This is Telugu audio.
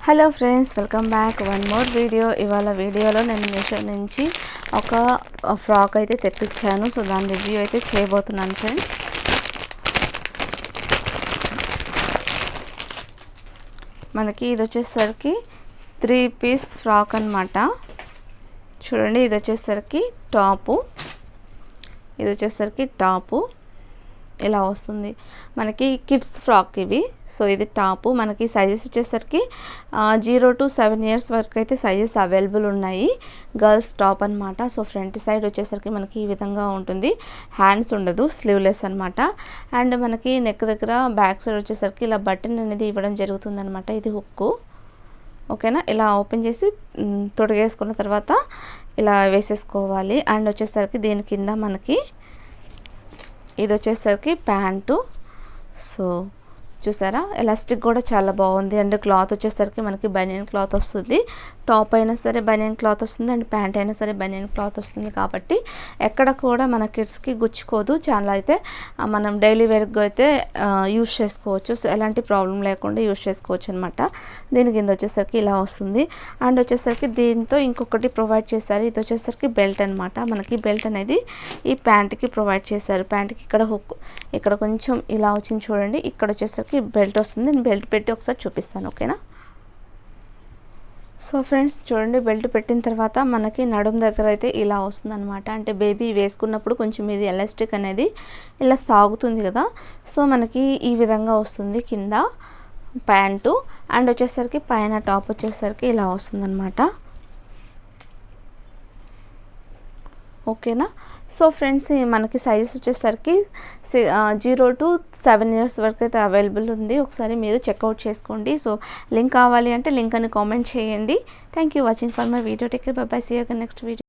Hello friends, welcome back one more video. ఇవాళ వీడియోలో నేను మీషో నుంచి ఒక ఫ్రాక్ అయితే తెప్పించాను. సో దాని రివ్యూ అయితే చేయబోతున్నాను ఫ్రెండ్స్. మనకి ఇది వచ్చేసరికి 3 పీస్ ఫ్రాక్ అన్నమాట. చూడండి, ఇది వచ్చేసరికి టాపు, ఇది వచ్చేసరికి టాపు ఇలా వస్తుంది. మనకి కిడ్స్ ఫ్రాక్ ఇవి. సో ఇది టాపు. మనకి సైజెస్ వచ్చేసరికి 0 to 7 years వరకు అయితే సైజెస్ అవైలబుల్ ఉన్నాయి. గర్ల్స్ టాప్ అనమాట. సో ఫ్రంట్ సైడ్ వచ్చేసరికి మనకి ఈ విధంగా ఉంటుంది. హ్యాండ్స్ ఉండదు, స్లీవ్లెస్ అనమాట. అండ్ మనకి నెక్ దగ్గర బ్యాక్ సైడ్ వచ్చేసరికి ఇలా బటన్ అనేది ఇవ్వడం జరుగుతుంది అనమాట. ఇది హుక్కు, ఓకేనా. ఇలా ఓపెన్ చేసి తొడిగేసుకున్న తర్వాత ఇలా వేసేసుకోవాలి. అండ్ వచ్చేసరికి దీని కింద మనకి ఇది వచ్చేసరికి ప్యాంటు. సో చూసారా, ఎలాస్టిక్ కూడా చాలా బాగుంది. అండ్ క్లాత్ వచ్చేసరికి మనకి బనియన్ క్లాత్ వస్తుంది. టాప్ అయినా సరే బనియన్ క్లాత్ వస్తుంది, అండ్ ప్యాంట్ అయినా సరే బనియన్ క్లాత్ వస్తుంది. కాబట్టి ఎక్కడ కూడా మన కిడ్స్కి గుచ్చుకోదు. చాలా అయితే మనం డైలీ వేర్గా అయితే యూజ్ చేసుకోవచ్చు. సో ఎలాంటి ప్రాబ్లం లేకుండా యూజ్ చేసుకోవచ్చు అనమాట. దీని కింద వచ్చేసరికి ఇలా వస్తుంది. అండ్ వచ్చేసరికి దీంతో ఇంకొకటి ప్రొవైడ్ చేశారు. ఇది వచ్చేసరికి బెల్ట్ అనమాట. మనకి బెల్ట్ అనేది ఈ ప్యాంట్కి ప్రొవైడ్ చేశారు. ప్యాంట్కి ఇక్కడ హుక్, ఇక్కడ కొంచెం ఇలా వచ్చింది చూడండి. ఇక్కడ వచ్చేసరికి బెల్ట్ వస్తుంది. నేను బెల్ట్ పెట్టి ఒకసారి చూపిస్తాను, ఓకేనా. సో ఫ్రెండ్స్ చూడండి, బెల్ట్ పెట్టిన తర్వాత మనకి నడుం దగ్గర అయితే ఇలా వస్తుంది అనమాట. అంటే బేబీ వేసుకున్నప్పుడు కొంచెం ఇది ఎలాస్టిక్ అనేది ఇలా సాగుతుంది కదా. సో మనకి ఈ విధంగా వస్తుంది కింద ప్యాంటు. అండ్ వచ్చేసరికి పైన టాప్ వచ్చేసరికి ఇలా వస్తుంది అనమాట, ఓకేనా. సో ఫ్రెండ్స్, మనకి సైజెస్ వచ్చేసరికి 0 to 7 years వరకు అయితే అవైలబుల్ ఉంది. ఒకసారి మీరు చెక్అవుట్ చేసుకోండి. సో లింక్ కావాలి అంటే లింక్ అని కామెంట్ చేయండి. Thank you watching for my video. Take care, bye bye, see you next video.